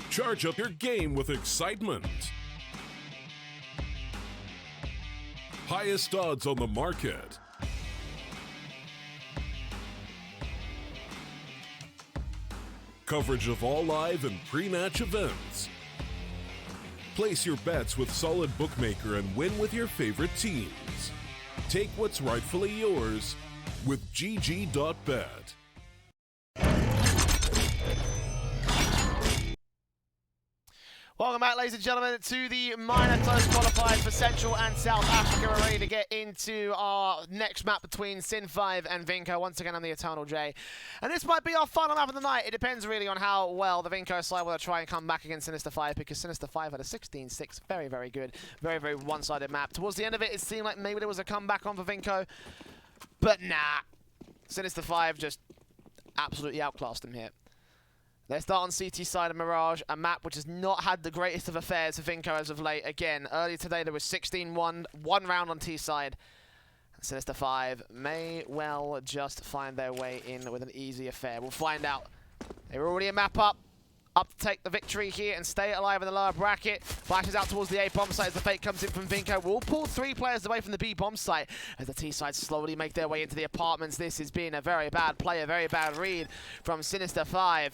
Charge up your game with excitement. Highest odds on the market. Coverage of all live and pre-match events. Place your bets with Solid Bookmaker and win with your favorite teams. Take what's rightfully yours with GG.bet. Welcome back, ladies and gentlemen, to the minor close qualifiers for Central and South Africa. We're ready to get into our next map between Sin5 and Vinco. Once again, I'm the Eternal J. And this might be our final map of the night. It depends really on how well the Vinco side will try and come back against Sinister5, because Sinister5 had a 16-6. Very, very good. Very, very one-sided map. Towards the end of it, it seemed like maybe there was a comeback on for Vinco. But nah. Sinister5 just absolutely outclassed them here. Let's start on CT side of Mirage, a map which has not had the greatest of affairs for Vinco as of late. Again, earlier today there was 16-1, one round on T side. Sinister5 may well just find their way in with an easy affair. We'll find out. They're already a map up to take the victory here and stay alive in the lower bracket. Flashes out towards the A bomb site as the fake comes in from Vinco. We'll pull 3 players away from the B bomb site as the T side slowly make their way into the apartments. This has been a very bad play, a very bad read from Sinister5.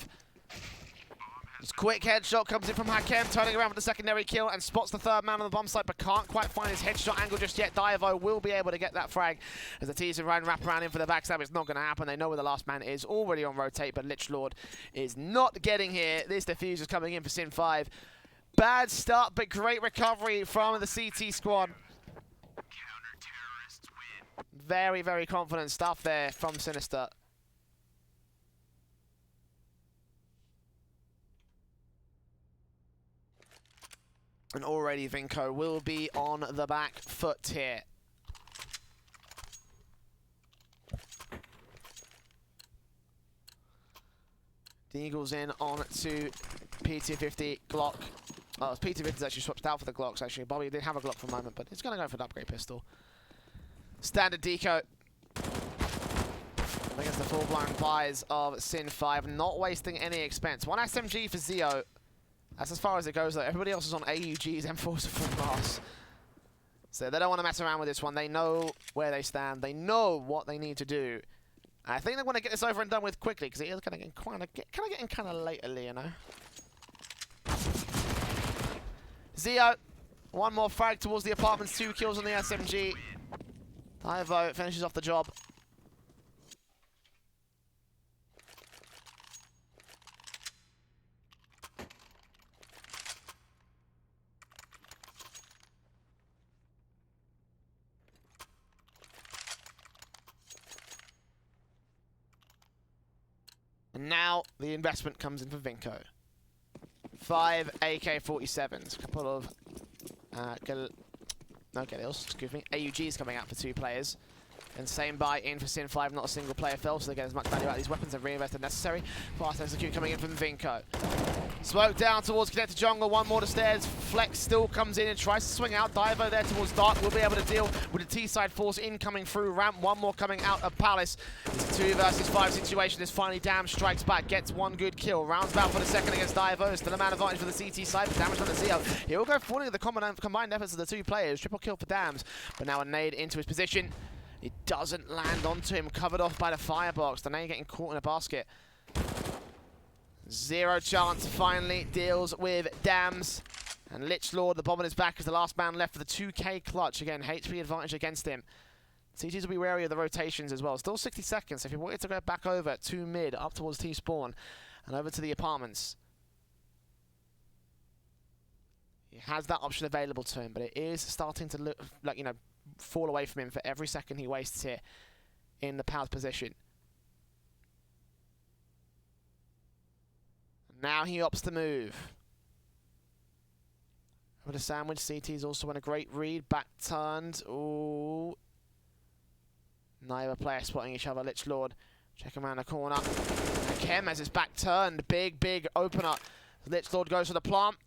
This quick headshot comes in from Hakem, turning around for the secondary kill and spots the third man on the bomb site, but can't quite find his headshot angle just yet. Diavo will be able to get that frag as the T's are wrap around in for the backstab. It's not going to happen. They know where the last man is, already on rotate, but Lich Lord is not getting here. This defuse is coming in for Sin5. Bad start, but great recovery from the CT squad. Very, very confident stuff there from Sinister. And already Vinco will be on the back foot here. Deagle's in on to PT50 Glock. Oh, PT50's actually swapped out for the Glocks, actually. Bobby did have a Glock for a moment, but he's going to go for the upgrade pistol. Standard deco. Against the full-blown buys of Sin5, not wasting any expense. 1 SMG for Zeo. That's as far as it goes, though. Everybody else is on AUGs, M4s are full blast. So they don't want to mess around with this one. They know where they stand. They know what they need to do. I think they want to get this over and done with quickly, because it is kind of getting kind of lately, you know. Zeo, one more frag towards the apartments, 2 kills on the SMG. Ivo finishes off the job. And now the investment comes in for Vinco. 5 AK-47s, a couple of excuse me, AUGs coming out for 2 players. And same buy in for Sin5, not a single player fell, so they get as much value out of these weapons and reinvest as necessary. Fast execute coming in from Vinco. Smoke down towards connected jungle, one more to stairs. Flex still comes in and tries to swing out. Divo there towards Dark will be able to deal with the T-side force incoming through ramp. One more coming out of Palace. It's a 2 versus 5 situation. This finally Dam strikes back, gets 1 good kill. Rounds about for the second against Divo. Still a man advantage for the CT side, but damage on the Zeo. He will go for one of the combined efforts of the 2 players. Triple kill for Dams, but now a nade into his position. It doesn't land onto him, covered off by the firebox. The nade getting caught in a basket. 0 chance, finally deals with Dams. And Lich Lord, the bomb on his back, is the last man left for the 2K clutch. Again, HP advantage against him. CTs will be wary of the rotations as well. Still 60 seconds. If he wanted to go back over to mid, up towards T-spawn, and over to the apartments, he has that option available to him, but it is starting to look like, you know, fall away from him for every second he wastes here in the Pals position. Now he opts to move. With a sandwich, CT's also in a great read. Back turned. Ooh. Neither player spotting each other. Lich Lord checking around the corner. And Kem has his back turned. Big, big opener. Lich Lord goes for the plant.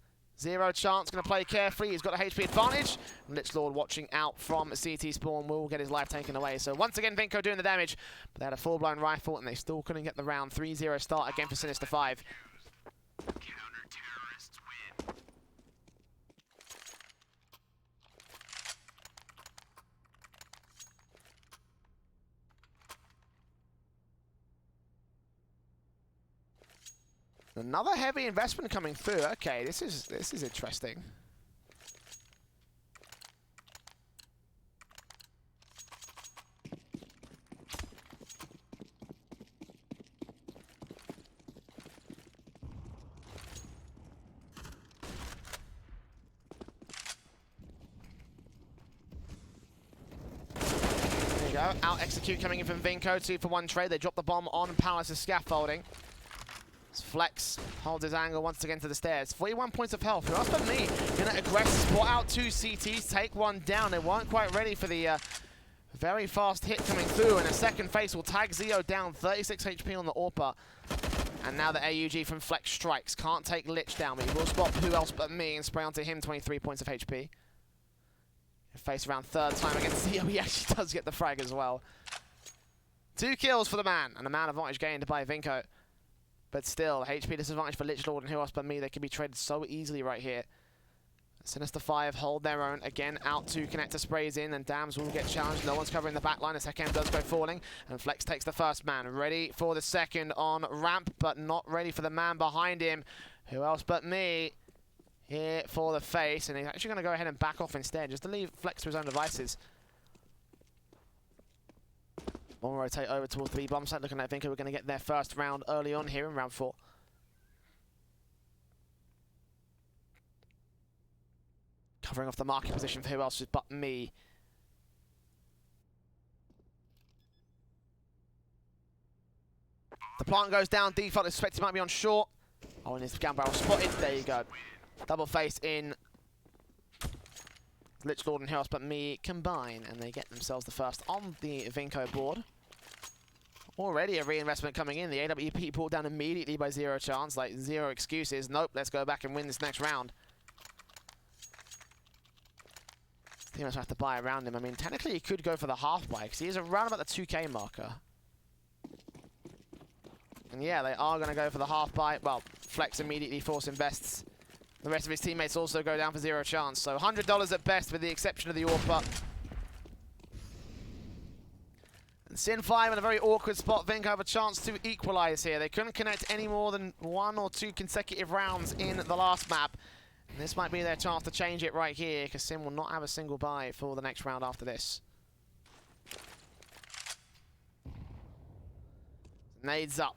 0 chance, going to play carefully. He's got a HP advantage. Lich Lord watching out from CT spawn will get his life taken away. So once again, Vinco doing the damage. But they had a full-blown rifle and they still couldn't get the round. 3-0 start again for Sinister5. Another heavy investment coming through. Okay, this is interesting. Out execute coming in from Vinco, 2-for-1 trade. They drop the bomb on Palace's scaffolding. Flex holds his angle once again to the stairs. 41 points of health. Who else but me? Gonna aggress, spot out 2 CTs, take one down. They weren't quite ready for the very fast hit coming through, and a second face will tag Zeo down. 36 HP on the AWPer. And now the AUG from Flex strikes. Can't take Lich down, but he will spot who else but me and spray onto him. 23 points of HP. Face around third time against Zeo. He actually does get the frag as well. 2 kills for the man, and a man advantage gained by Vinco. But still, HP disadvantage for Lich Lord and who else but me. They can be traded so easily right here. Sinister5 hold their own. Again, out to connector sprays in, and Dams will get challenged. No one's covering the back line. The second does go falling, and Flex takes the first man. Ready for the second on ramp, but not ready for the man behind him. Who else but me? Here for the face, and he's actually going to go ahead and back off instead, just to leave Flex to his own devices. We'll rotate over towards the B bomb site, looking like Vinco we're going to get their first round early on here in round 4. Covering off the marking position for who else but me. The plant goes down, default expected might be on short. Oh, and his gun barrel spotted, there you go. Double face in. Lich Lord and who else but me combine, and they get themselves the first on the Vinco board. Already a reinvestment coming in. The AWP pulled down immediately by 0 chance, like 0 excuses. Nope, let's go back and win this next round. Teammates have to buy around him. I mean, technically he could go for the half buy, because he is around about the 2k marker. And yeah, they are going to go for the half buy. Well, Flex immediately force invests. The rest of his teammates also go down for 0 chance. So $100 at best, with the exception of the AWPer. And Sin5 in a very awkward spot. Vinco have a chance to equalize here. They couldn't connect any more than 1 or 2 consecutive rounds in the last map. And this might be their chance to change it right here, because Sin will not have a single buy for the next round after this. Nades up.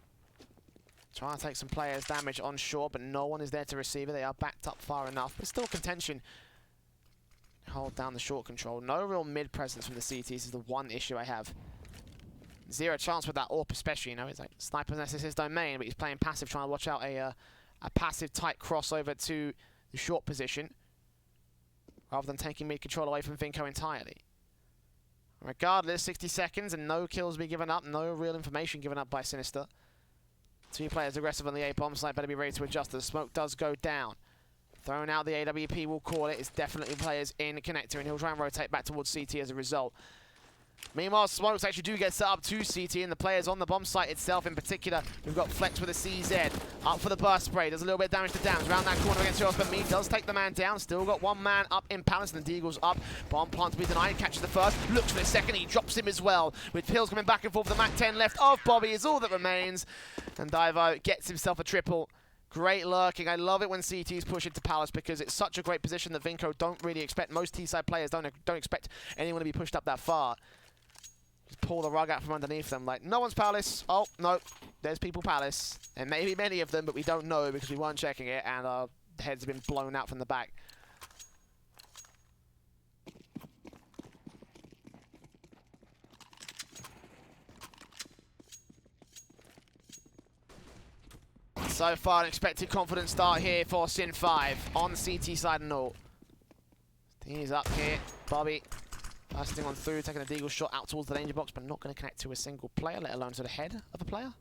Trying to take some players' damage on short, but no one is there to receive it. They are backed up far enough, but still contention. Hold down the short control. No real mid presence from the CTs is the one issue I have. 0 chance with that AWP especially, you know. It's like Sniper's Nest is his domain, but he's playing passive, trying to watch out a passive tight crossover to the short position, rather than taking mid control away from Vinco entirely. Regardless, 60 seconds and no kills be given up, no real information given up by Sinister. 2 players aggressive on the A bomb site, better be ready to adjust. The smoke does go down. Throwing out the AWP, will call it. It's definitely players in connector, and he'll try and rotate back towards CT as a result. Meanwhile, smokes actually do get set up to CT, and the players on the bomb site itself in particular. We've got Flex with a CZ. Up for the burst spray. Does a little bit of damage to Dams. Around that corner against Heroes, but me does take the man down. Still got 1 man up in Palace, and the Deagle's up. Bomb plant to be denied. Catches the first. Looks for the second. He drops him as well. With Pills coming back and forth. The Mac 10 left of Bobby is all that remains. And Divo gets himself a triple. Great lurking. I love it when CTs push into Palace, because it's such a great position that Vinco don't really expect. Most T-side players don't expect anyone to be pushed up that far. Just pull the rug out from underneath them. Like, no one's Palace. Oh, no. There's people Palace. And maybe many of them, but we don't know because we weren't checking it, and our heads have been blown out from the back. So far, an expected confident start here for Sin5 on the CT side and all. He's up here. Bobby bursting on through, taking a Deagle shot out towards the danger box, but not going to connect to a single player, let alone to the head of a player.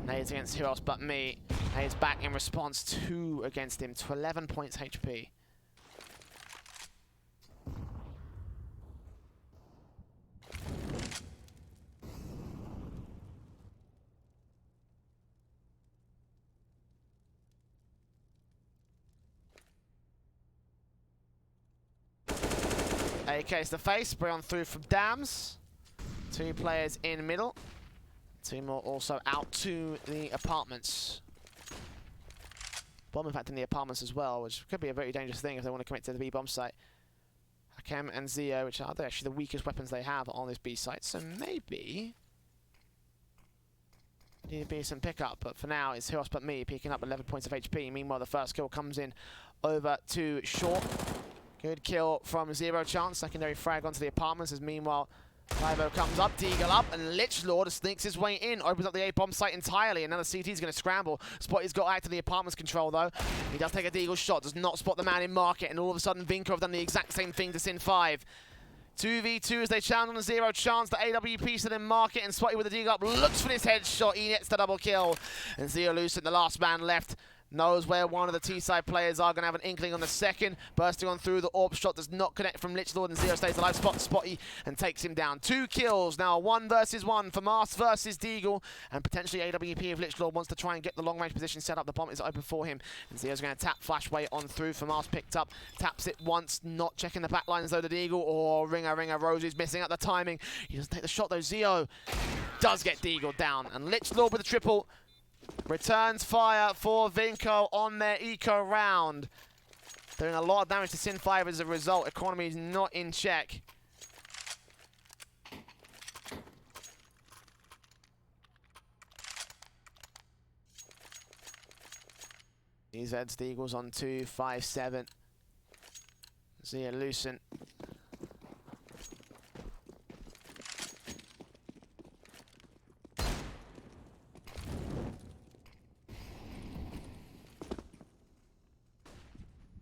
Nades against who else but me. Nades back in response, 2 against him, to 11 points HP. AK's the face, spray on through from Dams. 2 players in middle. Two more also out to the apartments. Bomb, in fact, in the apartments as well, which could be a very dangerous thing if they want to commit to the B-bomb site. Hakem and Zio, which are actually the weakest weapons they have on this B site, so maybe need to be some pickup, but for now it's who else but me picking up 11 points of HP. Meanwhile, the first kill comes in over to short. Good kill from Zero Chance. Secondary frag onto the apartments as meanwhile Divo comes up, Deagle up, and Lichlord sneaks his way in, opens up the A-bomb site entirely, and now the CT's going to scramble. Spotty's got out to the apartments control though. He does take a Deagle shot, does not spot the man in market, and all of a sudden Vinco have done the exact same thing to Sin5. 2v2 as they challenge on a Zero Chance. The AWP still in market, and Spotty with the Deagle up looks for this headshot. He gets the double kill, and Zio Lucent, the last man left, knows where one of the T-side players are. Going to have an inkling on the second. Bursting on through, the AWP shot does not connect from Lichlord, and Zio stays alive. Spots Spotty and takes him down. 2 kills now, 1 versus 1 for Mast versus Deagle, and potentially AWP if Lichlord wants to try and get the long range position set up. The bomb is open for him, and Zio's going to tap flashway on through. For Mast picked up, taps it once, not checking the back lines though. The Deagle, or ringer, Rosie's missing out the timing. He doesn't take the shot though. Zio does get Deagle down, and Lichlord with a triple. Returns fire for Vinco on their eco round. Doing a lot of damage to Sin5 as a result. Economy is not in check. These Eds, the Eagles on 2, 5, 7. Zia Lucent.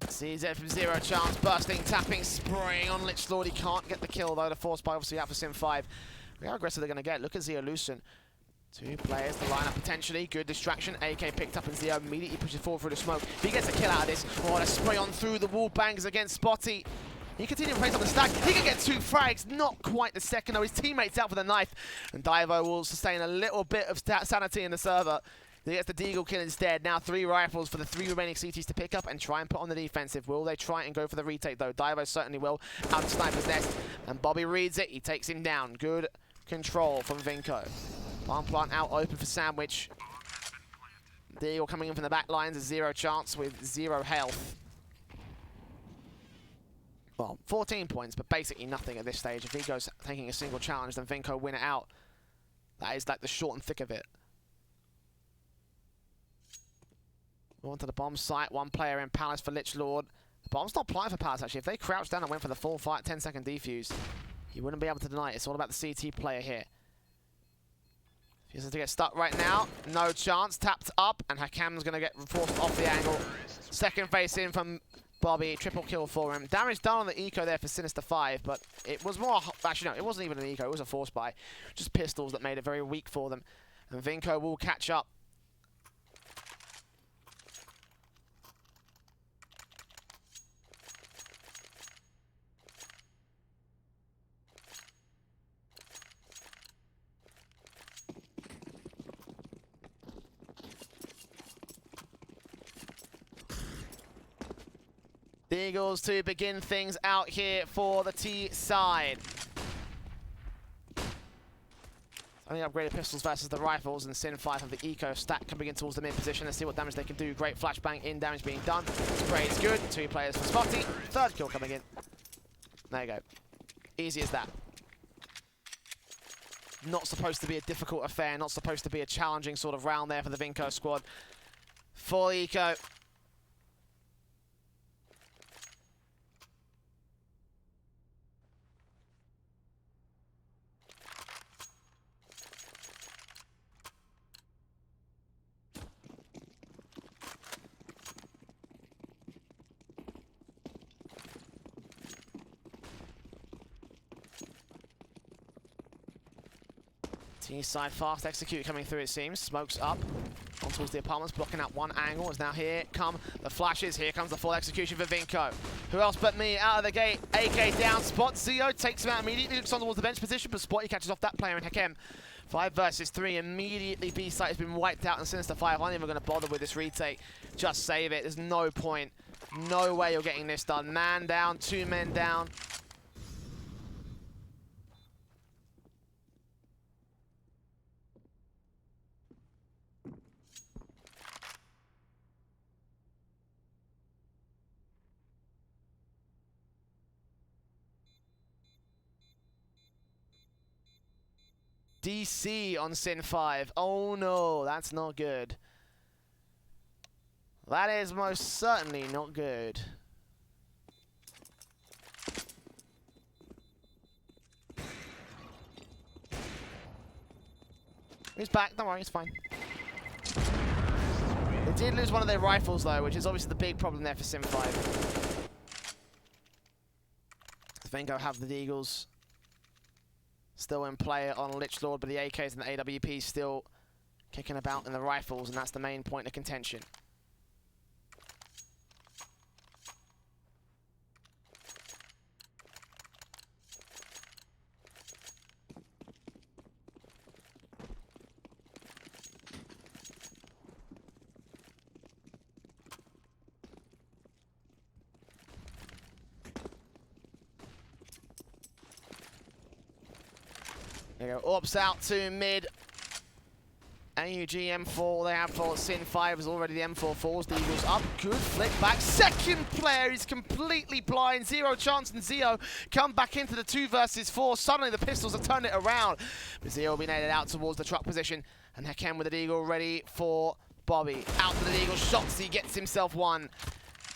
CZ from Zero Chance, bursting, tapping, spraying on Lichlord. He can't get the kill though. The force by obviously out for Sin5. How aggressive they're going to get. Look at Zio Lucent. 2 players to line up potentially. Good distraction. AK picked up and Zio immediately pushes forward through the smoke. He gets a kill out of this. Oh, a spray on through the wall bangs against Spotty. He continues to place on the stack. He can get 2 frags. Not quite the second though. His teammate's out for the knife. And Divo will sustain a little bit of sanity in the server. He gets the Deagle kill instead. Now 3 rifles for the 3 remaining CTs to pick up and try and put on the defensive. Will they try and go for the retake though? Divo certainly will. Out of Sniper's nest. And Bobby reads it. He takes him down. Good control from Vinco. Bomb plant out open for Sandwich. Deagle coming in from the back lines. A Zero Chance with 0 health. Well, 14 points, but basically nothing at this stage. If he goes taking a single challenge, then Vinco win it out. That is like the short and thick of it. On to the bomb site. 1 player in Palace for Lichlord. The bomb's not planted for Palace actually. If they crouched down and went for the full fight, 10-second defuse, you wouldn't be able to deny it. It's all about the CT player here. He has to get stuck right now. No chance. Tapped up, and Hakem's going to get forced off the angle. Second face in from Bobby. Triple kill for him. Damage done on the eco there for Sinister5, but it was more... Actually, no, it wasn't even an eco. It was a force buy. Just pistols that made it very weak for them. And Vinco will catch up. The Eagles to begin things out here for the T side. Only upgraded pistols versus the rifles, and Sin5 of the eco stack can begin towards the mid position. Let's see what damage they can do. Great flashbang in, damage being done. Spray is good. 2 players for Spotty. 3rd kill coming in. There you go. Easy as that. Not supposed to be a difficult affair. Not supposed to be a challenging sort of round there for the Vinco squad. For eco. T-side fast execute coming through, it seems. Smokes up on towards the apartments, blocking out 1 angle. As now here come the flashes. Here comes the full execution for Vinco. Who else but me out of the gate? AK down. Spot Zio takes him out immediately. Looks on towards the bench position, but Spotty catches off that player in Hakem. 5 versus 3. Immediately B site has been wiped out, and Sinister5 aren't even going to bother with this retake. Just save it. There's no point. No way you're getting this done. Man down. 2 men down. DC on Sin5. Oh no, that's not good. That is most certainly not good. He's back, don't worry, it's fine. They did lose one of their rifles though, which is obviously the big problem there for Sin5. Vinco have the Deagles still in play on Lich Lord, but the AKs and the AWP still kicking about in the rifles, and that's the main point of contention. There you go, Orbs out to mid. AUG M4 they have for Sin5 is already the M4-4s. The Eagles up, good flick back. Second player is completely blind. Zero chance, and Zio come back into the 2 versus 4. Suddenly the pistols have turned it around. But Zio will be nailed out towards the truck position. And Hakem with the Deagle ready for Bobby. Out to the Deagle, shots, he gets himself one.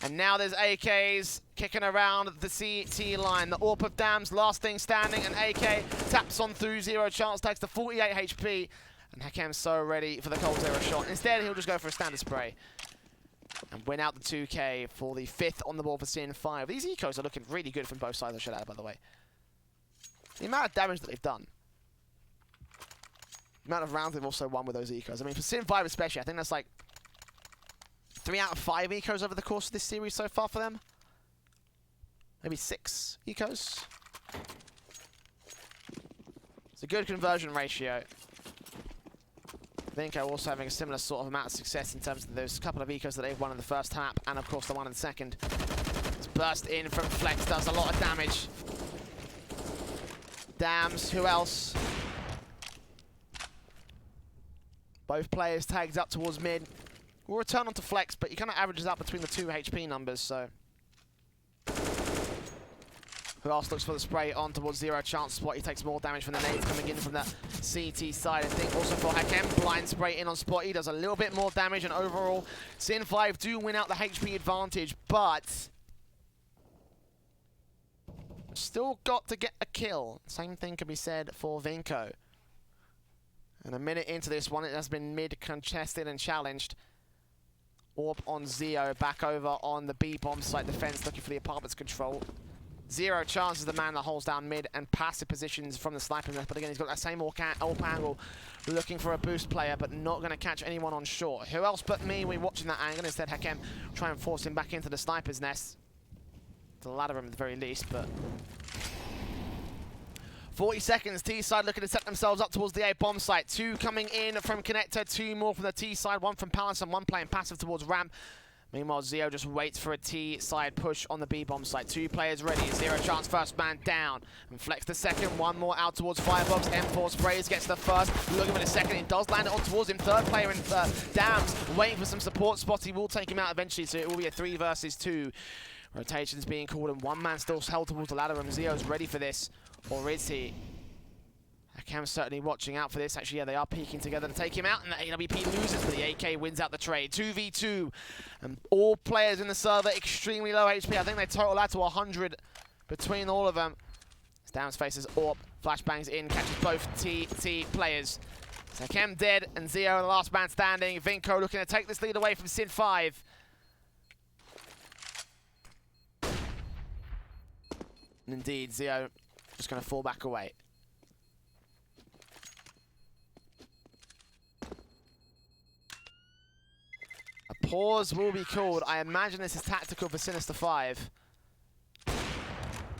And now there's AKs kicking around the CT line. The AWP of Dams, last thing standing, and AK taps on through. Zero chance, takes the 48 HP. And Hakem's so ready for the Cold Zero shot. Instead, he'll just go for a standard spray. And win out the 2K for the 5th on the board for Sin5. These ecos are looking really good from both sides of StarLadder, by the way. The amount of damage that they've done. The amount of rounds they've also won with those ecos. I mean, for Sin5 especially, I think that's like 3 out of 5 ecos over the course of this series so far for them. Maybe 6 ecos. It's a good conversion ratio. Vinco also having a similar sort of amount of success in terms of those couple of ecos that they've won in the first half, and of course the one in the second. It's burst in from Flex, does a lot of damage. Dams, who else? Both players tagged up towards mid. We'll return onto Flex, but he kind of averages out between the 2 HP numbers, so. Who else looks for the spray on towards Zero chance spot? He takes more damage from the nades coming in from the CT side. I think also for Hakem, blind spray in on spot. He does a little bit more damage, and overall, Sin5 do win out the HP advantage, but still got to get a kill. Same thing can be said for Vinco. And a minute into this one, it has been mid-contested and challenged. AWP on Zio, back over on the B-bomb site defense, looking for the apartment's control. Zero chance is the man that holds down mid and passive positions from the sniper nest, but again, he's got that same AWP angle, looking for a boost player, but not going to catch anyone on short. Who else but me, we're watching that angle. Instead, Hakem try and force him back into the sniper's nest. To ladder him at the very least, but 40 seconds, T side looking to set themselves up towards the A bomb site. 2 coming in from Connector, 2 more from the T side, 1 from Palace and 1 playing passive towards Ramp. Meanwhile, Zio just waits for a T side push on the B bomb site. 2 players ready, Zero chance, first man down. And Flex the second, 1 more out towards Firebox. M4 sprays, gets the first, looking for the second, he does land it on towards him. 3rd player in Dams, waiting for some support spots. He will take him out eventually, so it will be a 3 versus 2. Rotations being called, and 1 man still held towards the ladder, and Zio's ready for this. Or is he? Hakem's certainly watching out for this. Actually, yeah, they are peeking together to take him out, and the AWP loses, but the AK wins out the trade. 2v2, and all players in the server extremely low HP. I think they total that to 100 between all of them. Dams faces AWP, flashbangs in, catches both TT players. So Hakem dead, and Zio the last man standing. Vinco looking to take this lead away from Sin5. And indeed, Zio just going to fall back away. A pause will be called. I imagine this is tactical for Sinister5.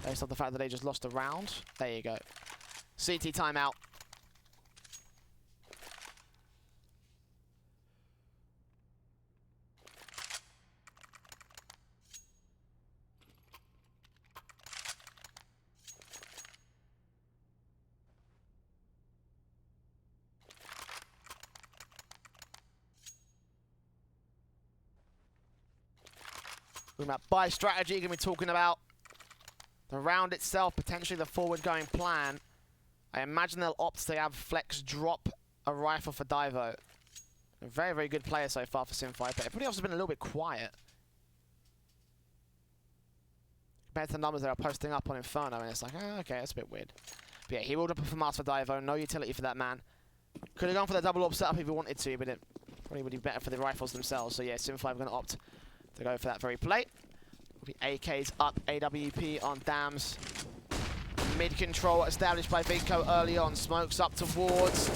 Based on the fact that they just lost a round. There you go. CT timeout. Talking about buy strategy, going to be talking about the round itself, potentially the forward-going plan. I imagine they'll opt to have Flex drop a rifle for Divo. A very, very good player so far for Sin5, but everybody else has been a little bit quiet. Compared to the numbers that are posting up on Inferno, and it's like, oh, okay, that's a bit weird. But yeah, he will drop a FAMAS for Divo. No utility for that man. Could have gone for the double AWP setup if he wanted to, but it probably would be better for the rifles themselves. So yeah, Sin5 are going to opt to go for that very play. Will be AKs up, AWP on Dams. Mid control established by Vinco early on. Smokes up towards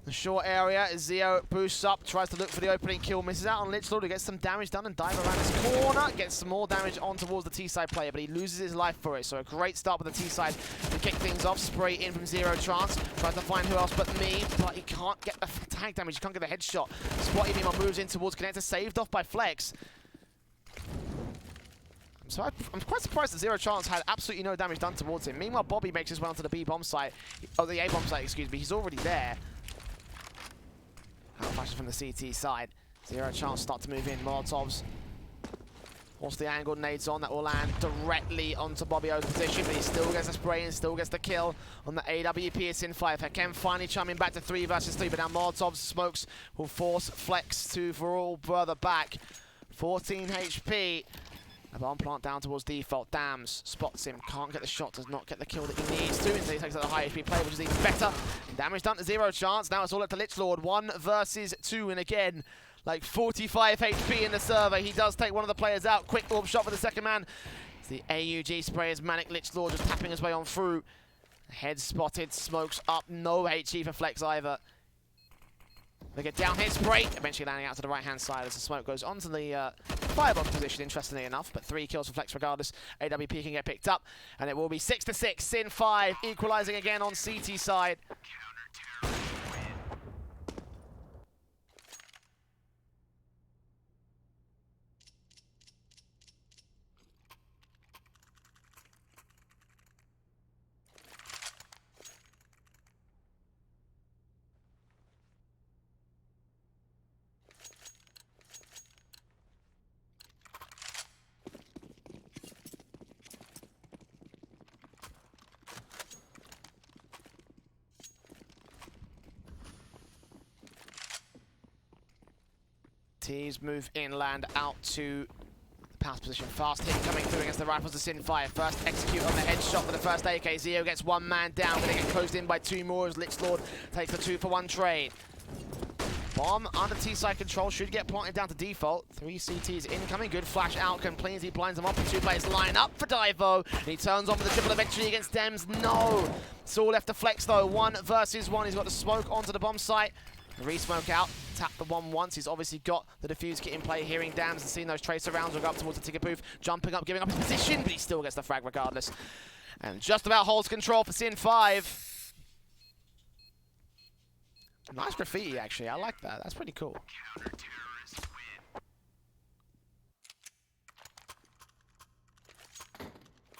the short area. Zio boosts up, tries to look for the opening kill, misses out on Lichlord, who gets some damage done and dive around his corner. Gets some more damage on towards the T-side player, but he loses his life for it. So a great start with the T-side to kick things off. Spray in from Zero Chance. Tries to find who else but me, but he can't get the tag damage. He can't get the headshot. Spotty Nemo moves in towards Connector, saved off by Flex. So I'm quite surprised that Zero Chance had absolutely no damage done towards him. Meanwhile, Bobby makes his way onto the B bomb site. Oh, the A bomb site, excuse me. He's already there. Out flashes from the CT side. Zero Chance start to move in. Molotovs. Force the angle, nades on. That will land directly onto Bobby O's position, but he still gets a spray and still gets the kill on the AWP. It's in 5. Hakem finally chumming back to 3 versus 3, but now Molotovs smokes will force Flex to for all brother back. 14 HP. A bomb plant down towards default. Dams spots him, can't get the shot, does not get the kill that he needs to, until he takes out the high HP play, which is even better. Damage done to Zero Chance. Now it's all up to Lichlord. 1 versus 2, and again, like 45 HP in the server. He does take one of the players out. Quick orb shot for the second man. It's the AUG spray as Manic Lichlord just tapping his way on through. Head spotted, smokes up, no HE for Flex either. They get down here, spray, eventually landing out to the right-hand side as the smoke goes onto the firebox position, interestingly enough, but 3 kills for Flex regardless. AWP can get picked up, and it will be 6-6, Sin5, equalizing again on CT side. Teams move inland out to the pass position. Fast hit coming through against the rifles of Sin5. First execute on the headshot for the first AK. Zio gets 1 man down, but they get closed in by 2 more as Lichlord takes the 2-for-1 trade. Bomb under T-side control, should get planted down to default. 3 CTs incoming, good flash out, completely blinds them up, and 2 players line up for Divo. And he turns on for the triple eventually against Dems. No! It's all left to Flex though, 1 versus 1. He's got the smoke onto the bomb site. Re-smoke out, tap the 1 once. He's obviously got the defuse kit in play, hearing Dams and seeing those tracer rounds will go up towards the ticket booth, jumping up, giving up his position, but he still gets the frag regardless. And just about holds control for Sin5. Nice graffiti, actually. I like that. That's pretty cool.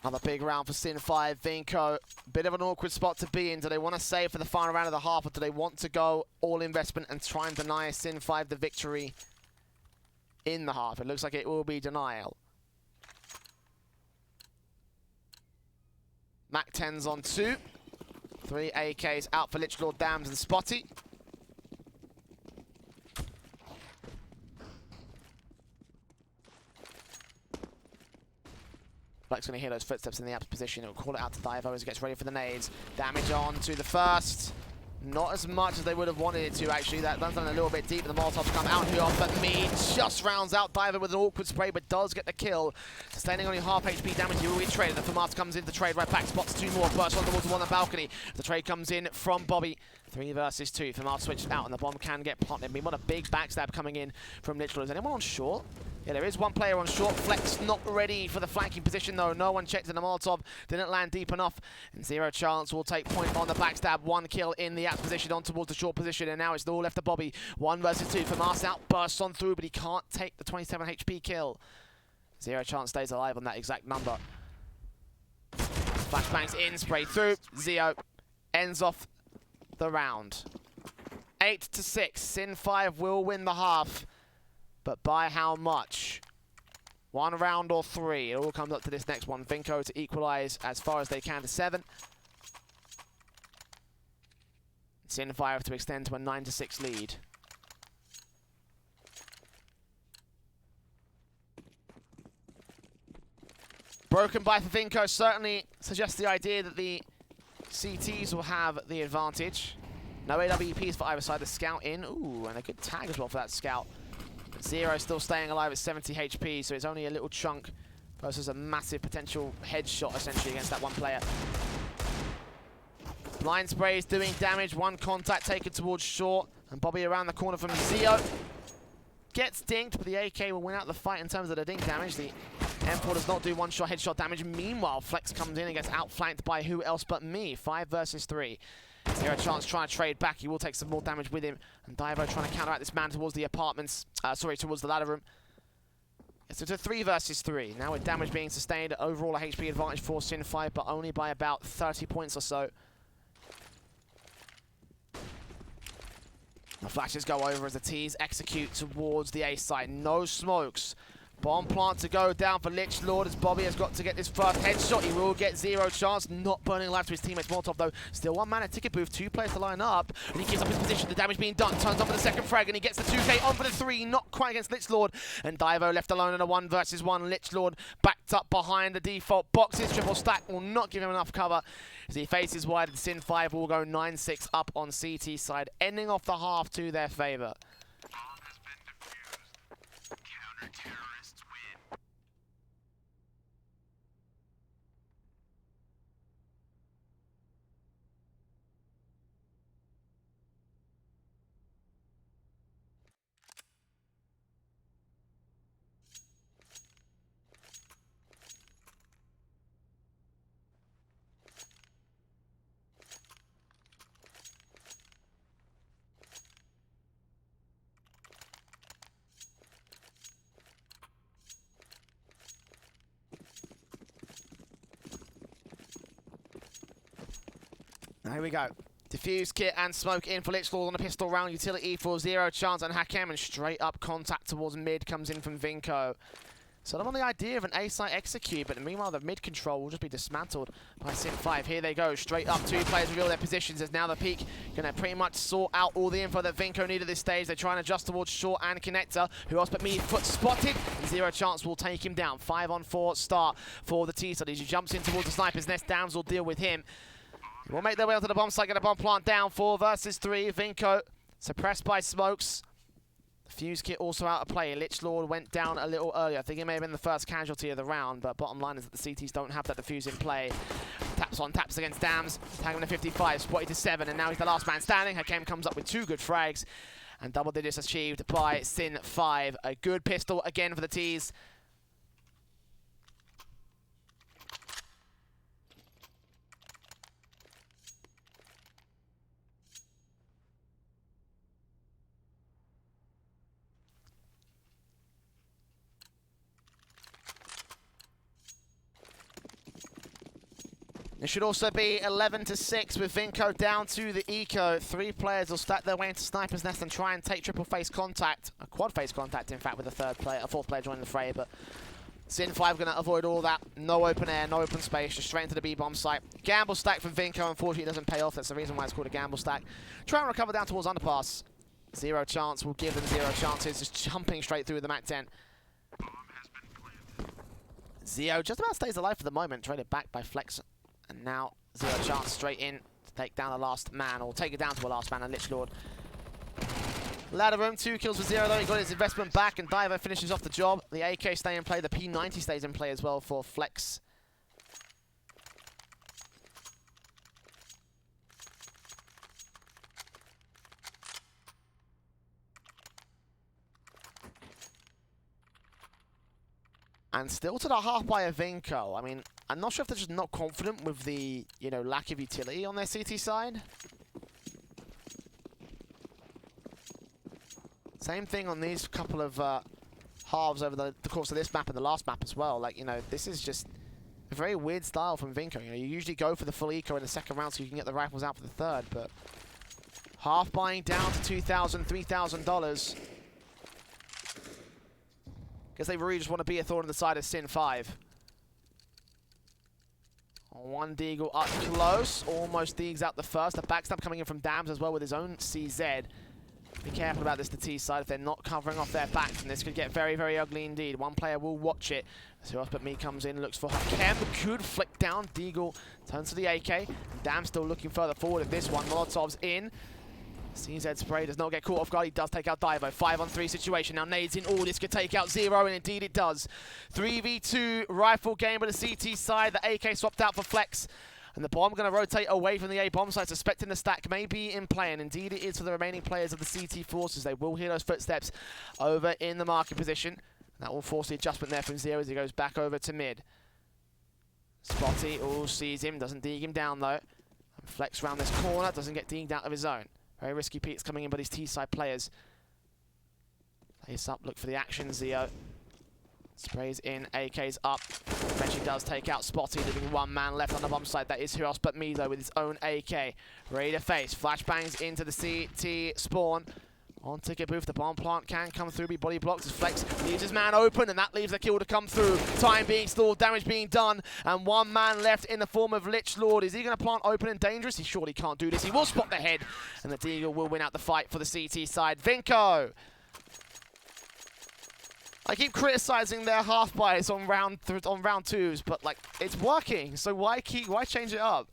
Another big round for Sin5. Vinco, bit of an awkward spot to be in. Do they want to save for the final round of the half, or do they want to go all investment and try and deny Sin5 the victory in the half? It looks like it will be denial. Mac 10's on 2. 3 AKs out for Lichlord, Dams and Spotty. Black's going to hear those footsteps in the Apps position. He'll call it out to Divo as he gets ready for the nades. Damage on to the first. Not as much as they would have wanted it to, actually. That runs down a little bit deep, and the Molotovs come out here, but me just rounds out Divo with an awkward spray, but does get the kill. Sustaining only half HP damage, he will be traded. The FAMAS comes in to trade right back, spots 2 more, bursts on towards the 1 on the balcony. The trade comes in from Bobby. 3 versus 2. FAMAS switched out, and the bomb can get planted. We want a big backstab coming in from Lichlord. Is anyone on short? Yeah, there is 1 player on short. Flex not ready for the flanking position, though. No one checked in the Molotov. Didn't land deep enough. And Zero Chance will take point on the backstab. 1 kill in the Apps position on towards the short position. And now it's all left to Bobby. 1 versus 2. FAMAS out, bursts on through, but he can't take the 27 HP kill. Zero Chance stays alive on that exact number. Flashbangs in, spray through. Zio ends off the round. 8-6. Sin5 will win the half. But by how much? 1 round or 3? It all comes up to this next one. Vinco to equalize as far as they can to 7. Sin5 have to extend to a 9-6 lead. Broken by Vinco certainly suggests the idea that the CTs will have the advantage. No AWPs for either side. The scout in. Ooh, and a good tag as well for that scout. Zero still staying alive at 70 HP, so it's only a little chunk versus a massive potential headshot essentially against that one player. Blind spray is doing damage. One contact taken towards short, and Bobby around the corner from Zio. Gets dinked, but the AK will win out the fight in terms of the dink damage. The M4 does not do one-shot headshot damage. Meanwhile, Flex comes in and gets outflanked by who else but me. 5 versus 3. Zero chance trying to trade back. He will take some more damage with him. And Divo trying to counteract this man towards the apartments. Towards the ladder room. It's a 3 versus 3. Now with damage being sustained, overall a HP advantage for Sin5, but only by about 30 points or so. The flashes go over as the T's execute towards the A site. No smokes. Bomb plant to go down for Lich Lord as Bobby has got to get this first headshot. He will get zero chance. Not burning alive to his teammates. Molotov though. Still one man at ticket booth. 2 players to line up. And he gives up his position. The damage being done. Turns on for the second frag and he gets the 2K on for the 3. Not quite against Lich Lord. And Divo left alone in a 1 versus 1. Lich Lord backed up behind the default boxes. Triple stack will not give him enough cover as he faces wide. Sin5 will go 9-6 up on CT side, ending off the half to their favor. Here we go. Diffuse kit and smoke in for Lich Lord on a pistol round. Utility for zero chance and Hakem, and straight up contact towards mid comes in from Vinco. Sort of on the idea of an A-site execute, but meanwhile the mid control will just be dismantled by Sin5. Here they go, straight up. 2 players reveal their positions as now the peak gonna pretty much sort out all the info that Vinco need at this stage. They're trying to adjust towards short and connector. Who else but me? Foot spotted, and zero chance will take him down. 5-on-4 start for the T-Studies. He jumps in towards the sniper's nest. Downs will deal with him. We'll make their way onto the bomb site, get a bomb plant down. 4 versus 3. Vinco suppressed by smokes. The fuse kit also out of play. Lich Lord went down a little earlier. I think he may have been the first casualty of the round, but bottom line is that the CTs don't have that defuse in play. Taps on, taps against Dams. Tagging to 55, spotted to 7, and now he's the last man standing. Hakem comes up with 2 good frags, and double digits achieved by Sin5. A good pistol again for the T's. It should also be 11-6 with Vinco down to the eco. 3 players will stack their way into Sniper's Nest and try and take triple face contact. A quad face contact, in fact, with a 4th player joining the fray. But Sin5 going to avoid all that. No open air, no open space, just straight into the B-bomb site. Gamble stack from Vinco, unfortunately, doesn't pay off. That's the reason why it's called a gamble stack. Try and recover down towards underpass. Zero chance, will give them 0 chances, just jumping straight through the MAC-10. Zio just about stays alive for the moment, traded back by Flex. And now, 0 chance straight in to take down the last man, or take it down to a last man, and Lich Lord. Ladder room, 2 kills for 0 though. He got his investment back, and Divo finishes off the job. The AK stay in play, the P90 stays in play as well for Flex. And still to the half by a Vinco. I mean, I'm not sure if they're just not confident with the, lack of utility on their CT side. Same thing on these couple of halves over the course of this map and the last map as well. Like, this is just a very weird style from Vinco. You usually go for the full eco in the second round so you can get the rifles out for the third, but half buying down to $2,000, $3,000. Guess they really just want to be a thorn in the side of Sin5. One Deagle up close, almost Deags out the first. A backstab coming in from Dams as well with his own CZ. Be careful about this, the T side, if they're not covering off their backs, and this could get very, very ugly indeed. One player will watch it. So else but me comes in, looks for Hakem, good flick down. Deagle turns to the AK, and Dam still looking further forward at this one. Molotov's in. CZ spray does not get caught off guard. He does take out Divo. 5-on-3 situation. Now nades in. All this could take out Zero, and indeed it does. 3v2 rifle game with the CT side. The AK swapped out for Flex. And the bomb going to rotate away from the A bomb side, suspecting the stack may be in play, and indeed it is for the remaining players of the CT forces. They will hear those footsteps over in the marking position. That will force the adjustment there from Zero as he goes back over to mid. Spotty all sees him, doesn't dig him down though. And Flex around this corner, doesn't get digged out of his zone. Very risky peaks coming in by these T-side players. Place up, look for the action, Zio. Sprays in, AK's up. Eventually does take out Spotty, leaving one man left on the bomb side. That is who else but me, though, with his own AK. Ready to face. Flashbangs into the CT spawn. On ticket booth, the bomb plant can come through, be body blocked as Flex leaves his man open, and that leaves the kill to come through. Time being stalled, damage being done, and one man left in the form of Lich Lord. Is he going to plant open and dangerous? He surely can't do this. He will spot the head, and the Deagle will win out the fight for the CT side. Vinco! I keep criticizing their half buys on round twos, but like it's working. So why change it up?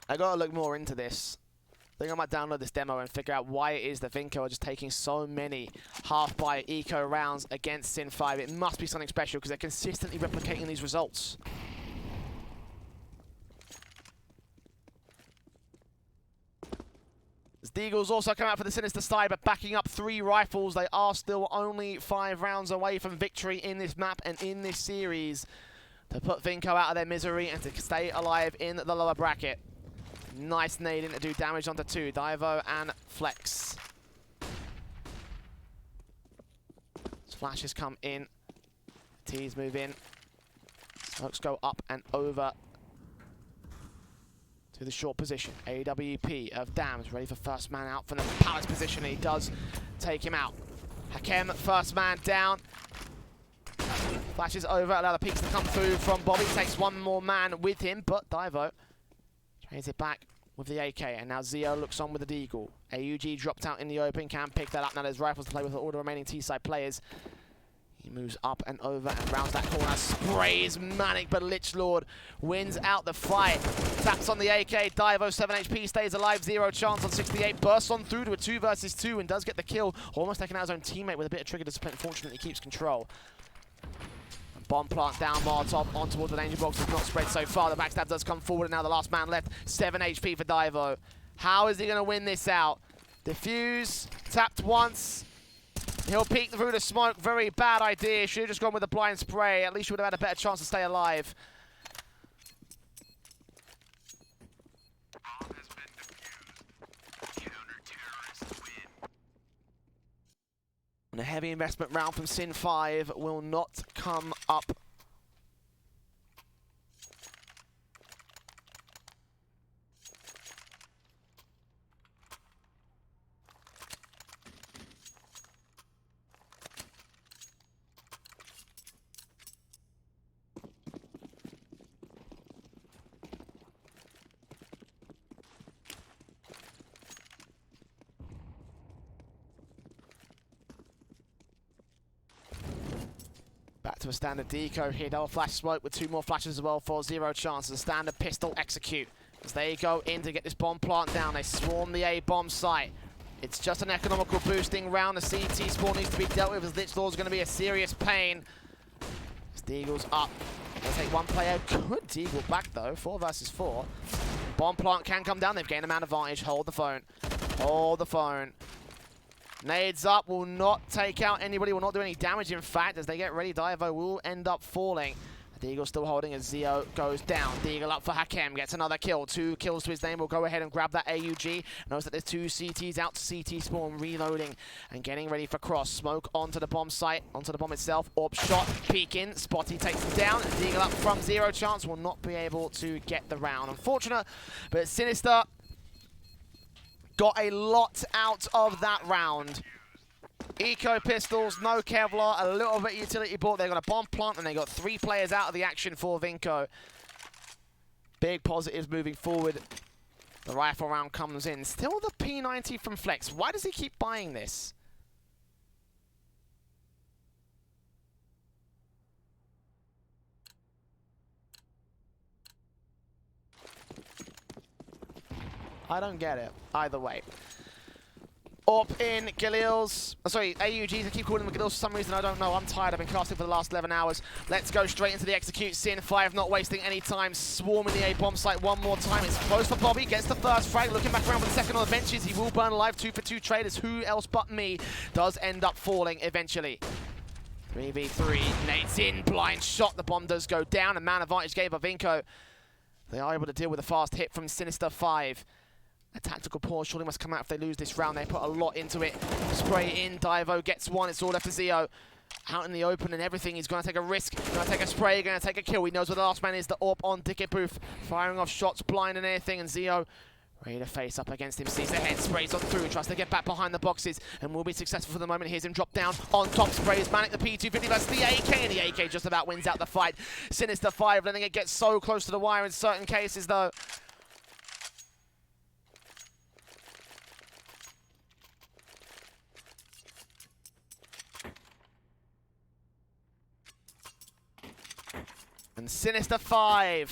I gotta look more into this. I think I might download this demo and figure out why it is that Vinco are just taking so many half buy eco rounds against Sin5. It must be something special because they're consistently replicating these results. Deagles also come out for the Sinister5, but backing up 3 rifles. They are still only 5 rounds away from victory in this map and in this series to put Vinco out of their misery and to stay alive in the lower bracket. Nice nading to do damage onto 2, Divo and Flex. Flashes come in, T's move in, smokes go up and over to the short position. AWP of Dams ready for first man out from the palace position. He does take him out. Hakem, first man down. Flashes over, allow the peaks to come through from Bobby. Takes one more man with him, but Divo trades it back with the AK. And now Zio looks on with the Deagle. AUG dropped out in the open, can pick that up. Now there's rifles to play with all the remaining T-side players. He moves up and over and rounds that corner. Sprays Manic, but Lich Lord wins out the fight. Taps on the AK. Divo, 7 HP, stays alive. 0 chance on 68. Bursts on through to a 2 versus 2 and does get the kill. Almost taking out his own teammate with a bit of trigger discipline. Fortunately, keeps control. Bomb plant down, Molotov on towards the danger box. Does not spread so far. The backstab does come forward, and now the last man left. 7 HP for Divo. How is he going to win this out? Diffuse, tapped once. He'll peek through the smoke. Very bad idea. Should have just gone with a blind spray. At least you would have had a better chance to stay alive. And a heavy investment round from Sin5 will not come up. Back to a standard deco here, double flash smoke with 2 more flashes as well for 0 chance. A standard pistol execute as they go in to get this bomb plant down. They swarm the A bomb site. It's just an economical boosting round. The CT spawn needs to be dealt with as Lich Lord's going to be a serious pain. As Deagle's up. They'll take one player. Good Deagle back though, 4 versus 4. Bomb plant can come down. They've gained a man advantage. Hold the phone. Hold the phone. Nades up, will not take out anybody, will not do any damage in fact. As they get ready, Divo will end up falling. Deagle still holding as Zio goes down. Deagle up for Hakem, gets another kill. 2 kills to his name, will go ahead and grab that AUG. Knows that there's 2 CTs out to CT spawn, reloading and getting ready for cross. Smoke onto the bomb site, onto the bomb itself. Orb shot, peek in, Spotty takes him down. And Deagle up from 0 chance, will not be able to get the round. Unfortunate, but Sinister got a lot out of that round. Eco pistols, no Kevlar, a little bit utility bought. They got a bomb plant and they got 3 players out of the action for Vinco. Big positives moving forward. The rifle round comes in. Still the P90 from Flex. Why does he keep buying this? I don't get it. Either way. Up in Galil's, sorry, AUGs, I keep calling them Galil's for some reason, I don't know. I'm tired, I've been casting for the last 11 hours. Let's go straight into the execute. Sin5 not wasting any time, swarming the A bomb site one more time. It's close for Bobby, gets the first frag, looking back around for the second on the benches. He will burn alive, 2 for 2 traders. Who else but me does end up falling eventually. 3v3, Nate's in, blind shot. The bomb does go down, and man advantage gave by Vinco. They are able to deal with a fast hit from Sinister5. A tactical pause surely must come out if they lose this round. They put a lot into it. Spray in, Divo gets one. It's all left for Zio. Out in the open and everything. He's going to take a risk. Going to take a spray. Going to take a kill. He knows where the last man is. The AWP on ticket booth. Firing off shots, blind and anything. And Zio ready to face up against him. Sees the head. Sprays on through. Tries to get back behind the boxes. And will be successful for the moment. Here's him drop down. On top sprays. Manic the P250 versus the AK. And the AK just about wins out the fight. Sinister5 letting it get so close to the wire in certain cases though. And Sinister5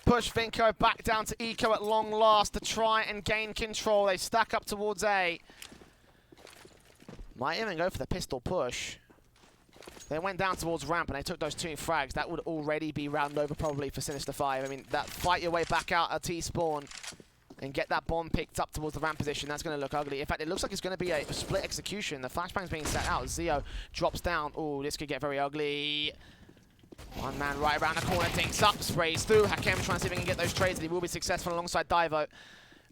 push Vinco back down to Eco at long last to try and gain control. They stack up towards A. Might even go for the pistol push. They went down towards ramp and they took those 2 frags. That would already be round over probably for Sinister5. I mean, that fight your way back out at T-spawn and get that bomb picked up towards the ramp position, that's going to look ugly. In fact, it looks like it's going to be a split execution. The flashbang's being set out. Zio drops down. Oh, this could get very ugly. One man right around the corner, takes up, sprays through. Hakem trying to see if he can get those trades, and he will be successful alongside Divo.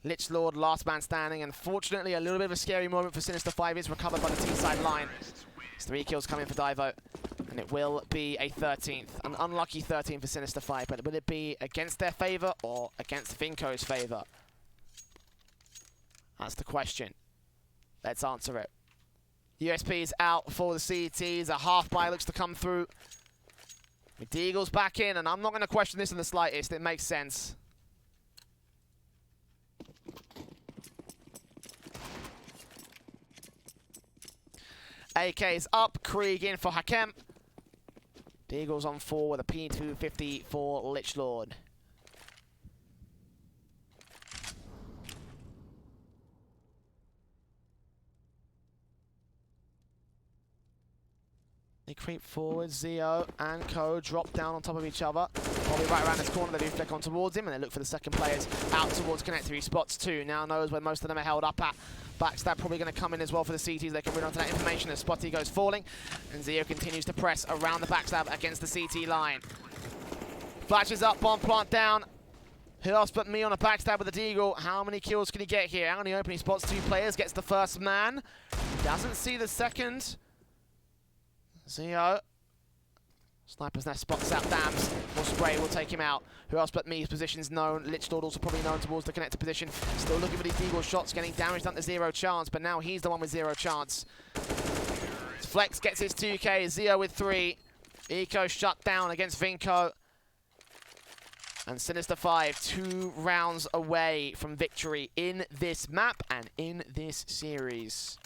Lich Lord, last man standing. Unfortunately, a little bit of a scary moment for Sinister5 is recovered by the T-side line. There's 3 kills coming for Divo, and it will be a 13th. An unlucky 13th for Sinister5, but will it be against their favor or against Vinco's favor? That's the question. Let's answer it. USP's out for the CTs. A half buy looks to come through. Deagle's back in, and I'm not going to question this in the slightest. It makes sense. AK's up. Krieg in for Hakem. Deagle's on 4 with a P250 for Lich Lord. They creep forward, Zio and Co drop down on top of each other. Probably right around this corner, they do flick on towards him, and they look for the second players out towards connector. He spots 2, now knows where most of them are held up at. Backstab probably going to come in as well for the CTs. They can run onto that information as Spotty goes falling, and Zio continues to press around the backstab against the CT line. Flashes up, bomb plant down. Who else but me on a backstab with the Deagle? How many kills can he get here? Out in the open, he spots 2 players, gets the first man. Doesn't see the second. Zio. Sniper's Nest spots out Dams. More spray will take him out. Who else but me? His position's known. Lich Lord also probably known towards the connector position. Still looking for these Deagle shots, getting damaged down to 0 chance, but now he's the one with 0 chance. Flex gets his 2K. Zio with 3. Eco shut down against Vinco. And Sinister5, 2 rounds away from victory in this map and in this series.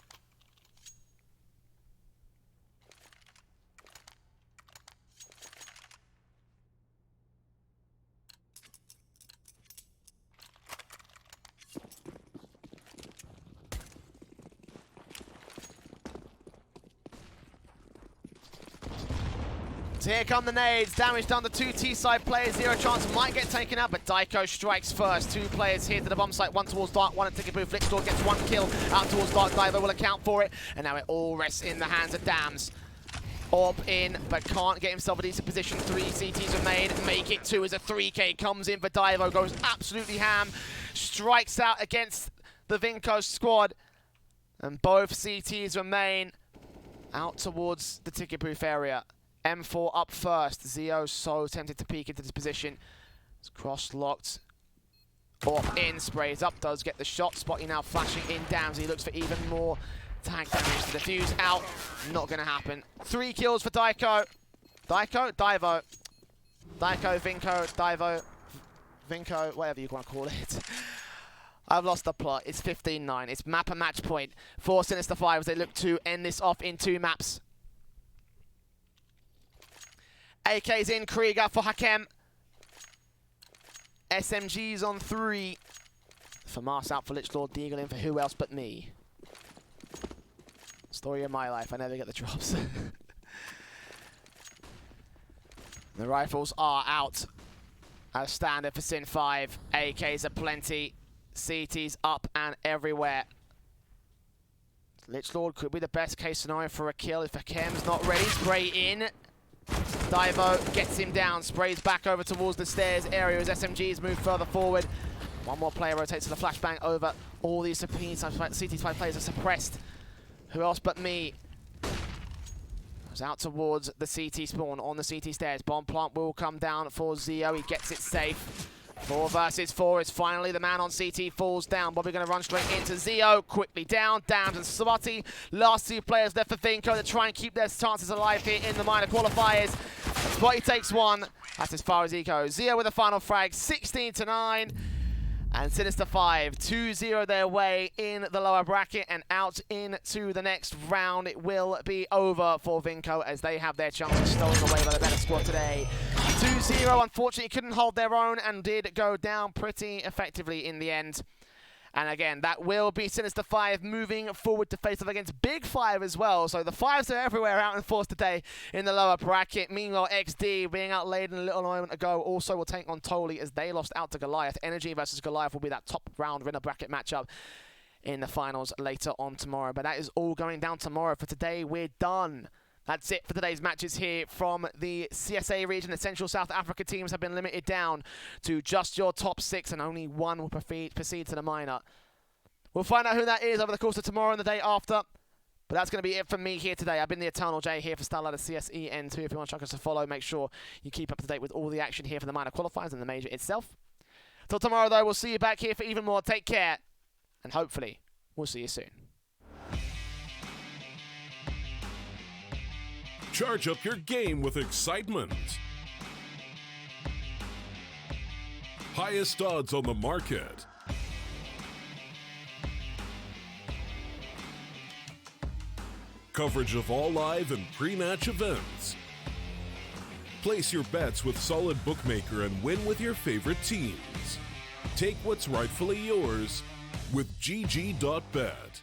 So here come the nades. Damage done to 2 T-side players. 0 chance might get taken out, but Daiko strikes first. 2 players here to the bomb site. 1 towards Dark, 1 at ticket booth. Lich Lord gets 1 kill out towards Dark. Diver will account for it. And now it all rests in the hands of Dams. Orb in, but can't get himself a decent position. 3 CTs are made. Make it 2 as a 3K comes in for Divo. Goes absolutely ham. Strikes out against the Vinco squad. And both CTs remain out towards the ticket booth area. M4 up first. Zio so tempted to peek into this position. It's cross-locked Off in, sprays up, does get the shot. Spotty now flashing in, Dams. He looks for even more tag damage. The defuse out, not going to happen. 3 kills for Divo. Divo, Vinco, Vinco, whatever you want to call it. I've lost the plot. It's 15-9. It's map and match point for Sinister5 as they look to end this off in 2 maps. AK's in, Krieger for Hakem. SMG's on 3. For Mars out for Lich Lord, Deagle in for who else but me. Story of my life, I never get the drops. The rifles are out as standard for Sin5. AKs are plenty. CT's up and everywhere. Lich Lord could be the best case scenario for a kill if Hakem's not ready. Spray in. Divo gets him down, sprays back over towards the stairs area as SMGs move further forward. One more player rotates to the flashbang over. All these CT5 players are suppressed. Who else but me? Goes out towards the CT spawn on the CT stairs. Bomb plant will come down for Zio. He gets it safe. 4 versus 4 is finally the man on CT falls down. Bobby going to run straight into Zio. Quickly down. Dams and Spotty. Last 2 players left for Vinco to try and keep their chances alive here in the minor qualifiers. Spotty takes 1. That's as far as he goes. Zio with a final frag. 16-9. And Sinister5 2-0 their way in the lower bracket and out into the next round. It will be over for Vinco as they have their chances stolen away by the better squad today. 2-0, unfortunately couldn't hold their own and did go down pretty effectively in the end. And again, that will be Sinister5 moving forward to face off against Big 5 as well. So the 5s are everywhere out in force today in the lower bracket. Meanwhile, XD being outlaid a little moment ago also will take on Toli as they lost out to Goliath. Energy versus Goliath will be that top round winner bracket matchup in the finals later on tomorrow. But that is all going down tomorrow. For today, we're done. That's it for today's matches here from the CSA region. The Central South Africa teams have been limited down to just your top 6 and only 1 will proceed to the minor. We'll find out who that is over the course of tomorrow and the day after. But that's going to be it from me here today. I've been the Eternal J here for StarLadder CSEN2. If you want to check us to follow, make sure you keep up to date with all the action here for the minor qualifiers and the major itself. Till tomorrow, though, we'll see you back here for even more. Take care, and hopefully, we'll see you soon. Charge up your game with excitement. Highest odds on the market. Coverage of all live and pre-match events. Place your bets with Solid Bookmaker and win with your favorite teams. Take what's rightfully yours with GG.bet.